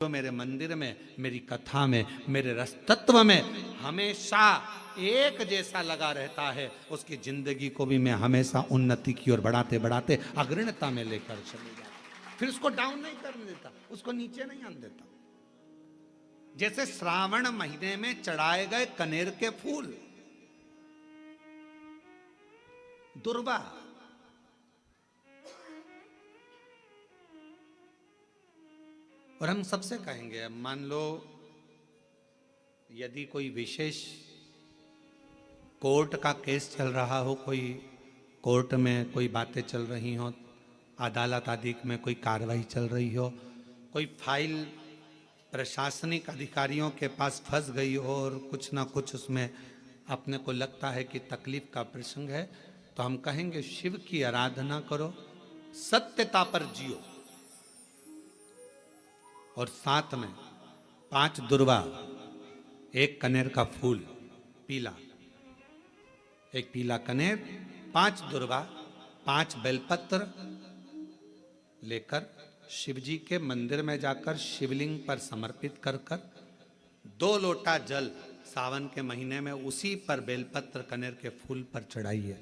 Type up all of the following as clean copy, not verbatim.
जो मेरे मंदिर में, मेरी कथा में, मेरे रस तत्व में हमेशा एक जैसा लगा रहता है, उसकी जिंदगी को भी मैं हमेशा उन्नति की ओर बढ़ाते बढ़ाते अग्रणता में लेकर चले जाता। फिर उसको डाउन नहीं करने देता, उसको नीचे नहीं आने देता। जैसे श्रावण महीने में चढ़ाए गए कनेर के फूल, दुर्वा, और हम सबसे कहेंगे, मान लो यदि कोई विशेष कोर्ट का केस चल रहा हो, कोई कोर्ट में कोई बातें चल रही हो, अदालत आदि में कोई कार्रवाई चल रही हो, कोई फाइल प्रशासनिक अधिकारियों के पास फंस गई हो और कुछ ना कुछ उसमें अपने को लगता है कि तकलीफ का प्रसंग है, तो हम कहेंगे शिव की आराधना करो, सत्यता पर जियो, और साथ में 5 दुर्वा, 1 कनेर का फूल पीला, 1 पीला कनेर, 5 दुर्वा, 5 बेलपत्र लेकर शिवजी के मंदिर में जाकर शिवलिंग पर समर्पित कर कर 2 लोटा जल सावन के महीने में उसी पर बेलपत्र कनेर के फूल पर चढ़ाइए।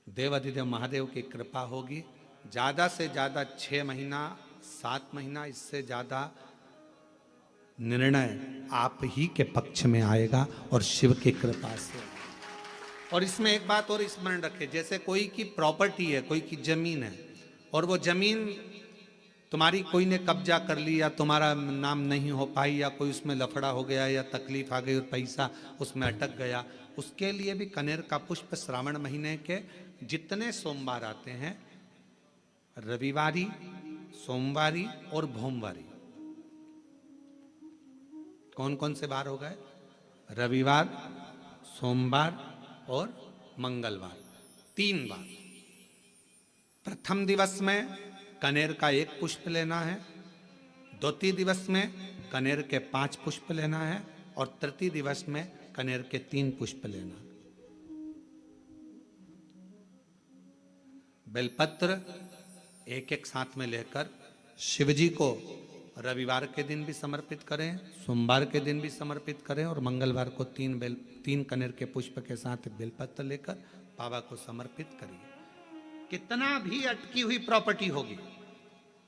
देवाधिदेव महादेव की कृपा होगी। ज़्यादा से ज़्यादा 6 महीना 7 महीना, इससे ज़्यादा निर्णय आप ही के पक्ष में आएगा और शिव की कृपा से। और इसमें एक बात और स्मरण रखें, जैसे कोई की प्रॉपर्टी है, कोई की जमीन है, और वो जमीन तुम्हारी कोई ने कब्जा कर ली या तुम्हारा नाम नहीं हो पाई या कोई उसमें लफड़ा हो गया या तकलीफ आ गई और पैसा उसमें अटक गया, उसके लिए भी कनेर का पुष्प श्रावण महीने के जितने सोमवार आते हैं, रविवारी, सोमवारी और भोमवारी, कौन कौन से बार हो गए? रविवार, सोमवार और मंगलवार, 3 बार। प्रथम दिवस में कनेर का 1 पुष्प लेना है, द्वितीय दिवस में कनेर के 5 पुष्प लेना है, और तृतीय दिवस में कनेर के 3 पुष्प लेना। बेलपत्र 1-1 साथ में लेकर शिवजी को रविवार के दिन भी समर्पित करें, सोमवार के दिन भी समर्पित करें, और मंगलवार को 3 कनेर के पुष्प के साथ बेलपत्र लेकर बाबा को समर्पित करिए। कितना भी अटकी हुई प्रॉपर्टी होगी,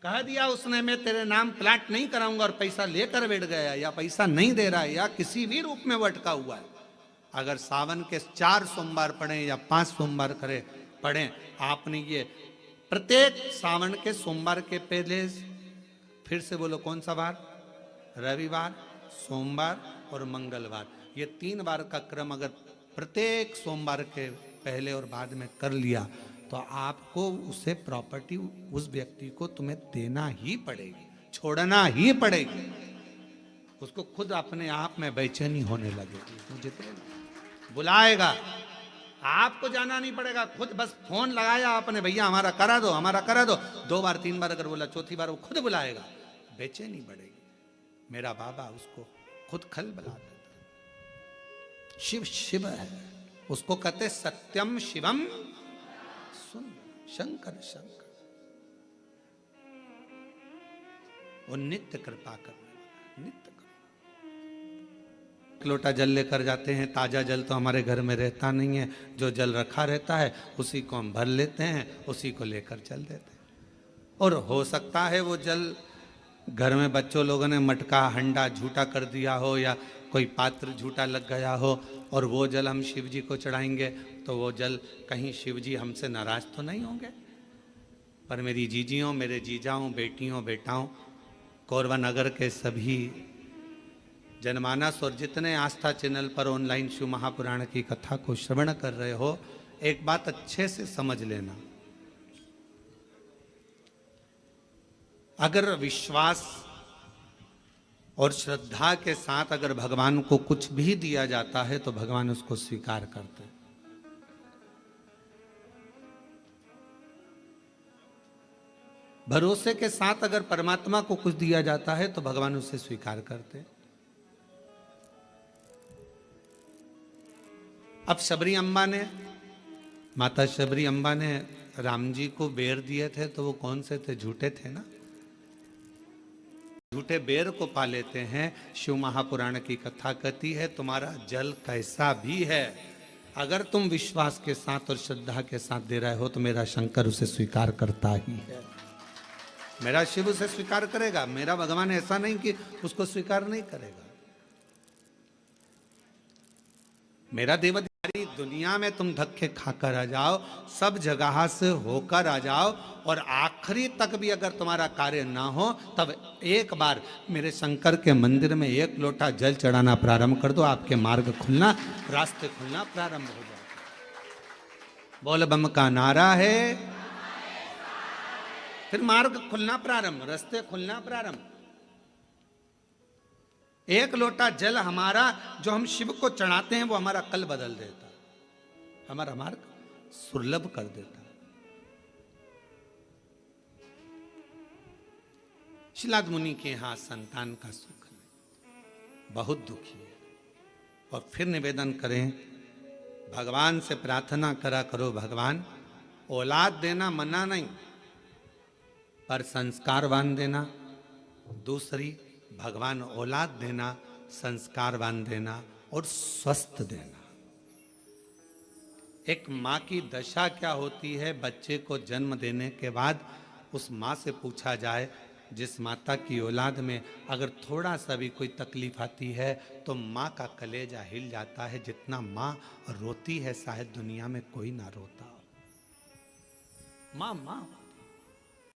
कह दिया उसने मैं तेरे नाम प्लाट नहीं कराऊंगा और पैसा लेकर बैठ गया, या पैसा नहीं दे रहा है, या किसी भी रूप में वो अटका हुआ है, अगर सावन के 4 सोमवार पढ़ें या 5 सोमवार पढ़ें, आपने ये प्रत्येक सावन के सोमवार के पहले, फिर से बोलो कौन सा बार? रविवार, सोमवार और मंगलवार, ये 3 बार का क्रम अगर प्रत्येक सोमवार के पहले और बाद में कर लिया, तो आपको उसे प्रॉपर्टी उस व्यक्ति को तुम्हें देना ही पड़ेगी, छोड़ना ही पड़ेगी। उसको खुद अपने आप में बेचैनी होने लगेगी, मुझे बुलाएगा, आपको जाना नहीं पड़ेगा, खुद बस फोन लगाया आपने, भैया हमारा करा दो, हमारा करा दो, 2 बार 3 बार अगर बोला, चौथी बार वो खुद बुलाएगा, बेचैनी बढ़ेगी। मेरा बाबा उसको खुद खल बुला देता। शिव शिव है, उसको कहते सत्यम शिवम सुंदर, शंकर शंकर, वो नित्य कृपा करने वाला, नित्य। लोटा जल लेकर जाते हैं, ताजा जल तो हमारे घर में रहता नहीं है, जो जल रखा रहता है उसी को हम भर लेते हैं, उसी को लेकर चल देते हैं। और हो सकता है वो जल घर में बच्चों लोगों ने मटका हंडा झूठा कर दिया हो, या कोई पात्र झूठा लग गया हो, और वो जल हम शिव जी को चढ़ाएंगे, तो वो जल कहीं शिव जी हमसे नाराज तो नहीं होंगे। पर मेरी जीजियों, मेरे जीजाओं, बेटियों, बेटाओं, कोरबा नगर के सभी जनमानस और जितने आस्था चैनल पर ऑनलाइन शिव महापुराण की कथा को श्रवण कर रहे हो, एक बात अच्छे से समझ लेना, अगर विश्वास और श्रद्धा के साथ अगर भगवान को कुछ भी दिया जाता है तो भगवान उसको स्वीकार करते हैं। भरोसे के साथ अगर परमात्मा को कुछ दिया जाता है तो भगवान उसे स्वीकार करते हैं। अब शबरी अम्बा ने, माता शबरी अम्बा ने राम जी को बेर दिए थे, तो वो कौन से थे? झूठे थे ना। झूठे बेर को पा लेते हैं। शिव महापुराण की कथा कहती है तुम्हारा जल कैसा भी है, अगर तुम विश्वास के साथ और श्रद्धा के साथ दे रहे हो तो मेरा शंकर उसे स्वीकार करता ही है। मेरा शिव उसे स्वीकार करेगा, मेरा भगवान ऐसा नहीं कि उसको स्वीकार नहीं करेगा। मेरा देवधारी दुनिया में तुम धक्के खाकर आ जाओ, सब जगह से होकर आ जाओ, और आखिरी तक भी अगर तुम्हारा कार्य ना हो तब एक बार मेरे शंकर के मंदिर में एक लोटा जल चढ़ाना प्रारंभ कर दो, आपके मार्ग खुलना, रास्ते खुलना प्रारंभ हो जाए। बोल बम का नारा है, फिर मार्ग खुलना प्रारंभ, रास्ते खुलना प्रारंभ। एक लोटा जल हमारा जो हम शिव को चढ़ाते हैं वो हमारा कल बदल देता, हमारा मार्ग सुलभ कर देता। शिलाद मुनि के यहां संतान का सुख नहीं, बहुत दुखी है। और फिर निवेदन करें, भगवान से प्रार्थना करा करो, भगवान औलाद देना मना नहीं, पर संस्कारवान देना। दूसरी, भगवान औलाद देना, संस्कारवान देना और स्वस्थ देना। एक माँ की दशा क्या होती है, बच्चे को जन्म देने के बाद उस माँ से पूछा जाए, जिस माता की औलाद में अगर थोड़ा सा भी कोई तकलीफ आती है तो माँ का कलेजा हिल जाता है। जितना माँ रोती है शायद दुनिया में कोई ना रोता हो। माँ माँ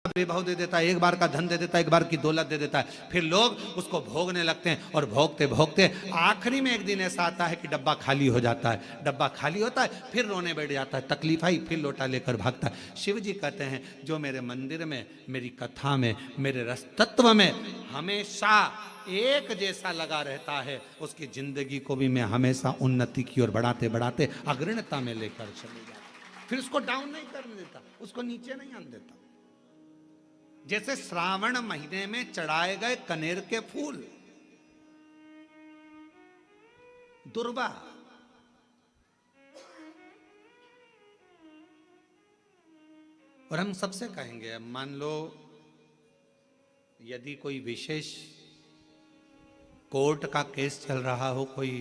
बेभाव दे देता है, एक बार का धन दे देता है, एक बार की दौलत दे देता है, फिर लोग उसको भोगने लगते हैं, और भोगते भोगते आखिरी में एक दिन ऐसा आता है कि डब्बा खाली हो जाता है। डब्बा खाली होता है, फिर रोने बैठ जाता है, तकलीफ आई, फिर लोटा लेकर भागता है। शिव जी कहते हैं, जो मेरे मंदिर में, मेरी कथा में, मेरे रस तत्व में हमेशा एक जैसा लगा रहता है, उसकी जिंदगी को भी मैं हमेशा उन्नति की ओर बढ़ाते बढ़ाते अग्रणता में लेकर चले जाता। फिर उसको डाउन नहीं करने देता, उसको नीचे नहीं आने देता। जैसे श्रावण महीने में चढ़ाए गए कनेर के फूल, दुर्वा, और हम सबसे कहेंगे, मान लो यदि कोई विशेष कोर्ट का केस चल रहा हो, कोई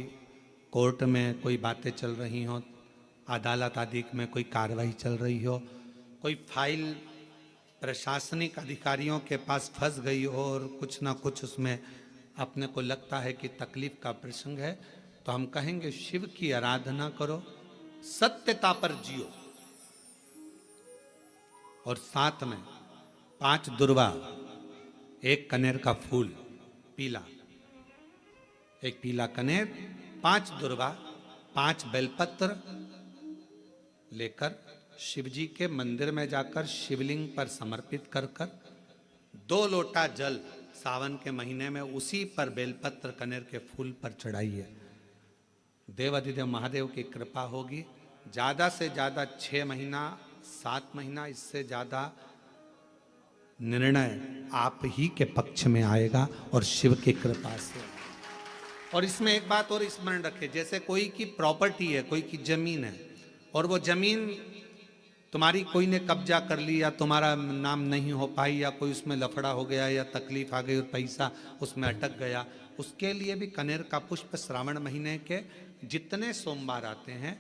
कोर्ट में कोई बातें चल रही हो, अदालत आदि में कोई कार्रवाई चल रही हो, कोई फाइल प्रशासनिक अधिकारियों के पास फंस गई हो और कुछ ना कुछ उसमें अपने को लगता है कि तकलीफ का प्रसंग है, तो हम कहेंगे शिव की आराधना करो, सत्यता पर जियो, और साथ में 5 दुर्वा, 1 कनेर का फूल पीला, 1 पीला कनेर, 5 दुर्वा, 5 बेलपत्र लेकर शिव जी के मंदिर में जाकर शिवलिंग पर समर्पित कर कर 2 लोटा जल सावन के महीने में उसी पर बेलपत्र कनेर के फूल पर चढ़ाइए। देवाधिदेव महादेव की कृपा होगी। ज्यादा से ज्यादा 6 महीना 7 महीना, इससे ज्यादा निर्णय आप ही के पक्ष में आएगा और शिव की कृपा से। और इसमें एक बात और स्मरण रखें, जैसे कोई की प्रॉपर्टी है, कोई की जमीन है, और वो जमीन तुम्हारी कोई ने कब्जा कर ली, या तुम्हारा नाम नहीं हो पाई, या कोई उसमें लफड़ा हो गया, या तकलीफ आ गई और पैसा उसमें अटक गया, उसके लिए भी कनेर का पुष्प श्रावण महीने के जितने सोमवार आते हैं,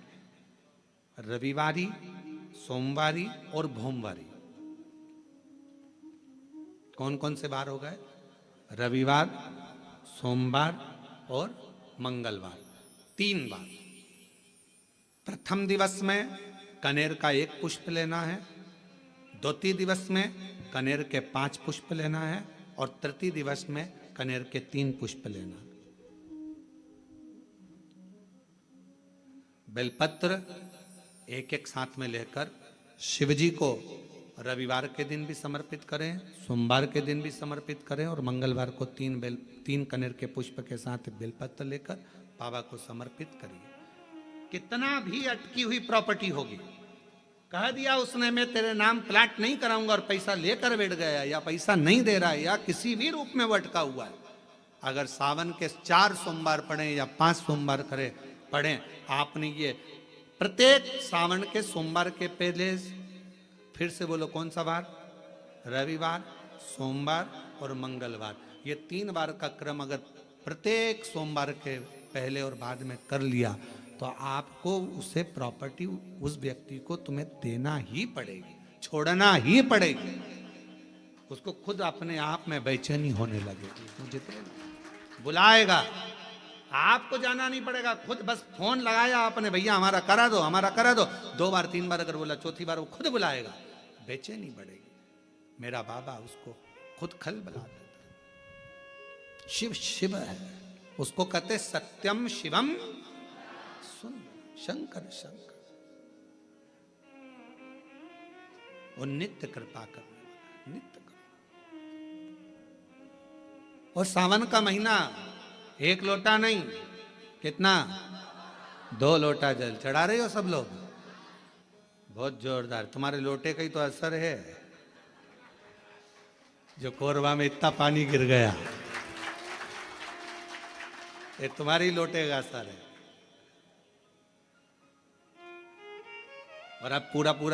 रविवारी, सोमवारी और भोमवारी, कौन कौन से बार हो गए? रविवार, सोमवार और मंगलवार, 3 बार। प्रथम दिवस में कनेर का 1 पुष्प लेना है, द्वितीय दिवस में कनेर के 5 पुष्प लेना है, और तृतीय दिवस में कनेर के 3 पुष्प लेना। बेलपत्र एक साथ में लेकर शिव जी को रविवार के दिन भी समर्पित करें, सोमवार के दिन भी समर्पित करें, और मंगलवार को 3 कनेर के पुष्प के साथ बेलपत्र लेकर बाबा को समर्पित करिए। कितना भी अटकी हुई प्रॉपर्टी होगी, कह दिया उसने मैं तेरे नाम प्लाट नहीं कराऊंगा, और पैसा लेकर बैठ गया, या पैसा नहीं दे रहा है, या किसी भी रूप में वो अटका हुआ है, अगर सावन के 4 सोमवार पढ़े या 5 सोमवार पढ़ें, आपने ये प्रत्येक सावन के सोमवार के पहले, फिर से बोलो कौन सा बार? रविवार, सोमवार और मंगलवार, ये 3 बार का क्रम अगर प्रत्येक सोमवार के पहले और बाद में कर लिया तो आपको उसे प्रॉपर्टी उस व्यक्ति को तुम्हें देना ही पड़ेगी, छोड़ना ही पड़ेगी। उसको खुद अपने आप में बेचैनी होने लगेगी, मुझे बुलाएगा, आपको जाना नहीं पड़ेगा, खुद बस फोन लगाया आपने, भैया हमारा करा दो, हमारा करा दो, 2 बार 3 बार अगर बोला, चौथी बार वो खुद बुलाएगा, बेचैनी बढ़ेगी। मेरा बाबा उसको खुद खल बुला देता। शिव शिव है, उसको कहते सत्यम शिवम सुन, शंकर शंकर, वो नित्य कृपा करने वाला, नित्य कृपा। और सावन का महीना 1 लोटा नहीं, कितना, 2 लोटा जल चढ़ा रहे हो सब लोग, बहुत जोरदार। तुम्हारे लोटे का ही तो असर है, जो कोरबा में इतना पानी गिर गया, ये तुम्हारी लोटे का असर है। और अब पूरा पूरा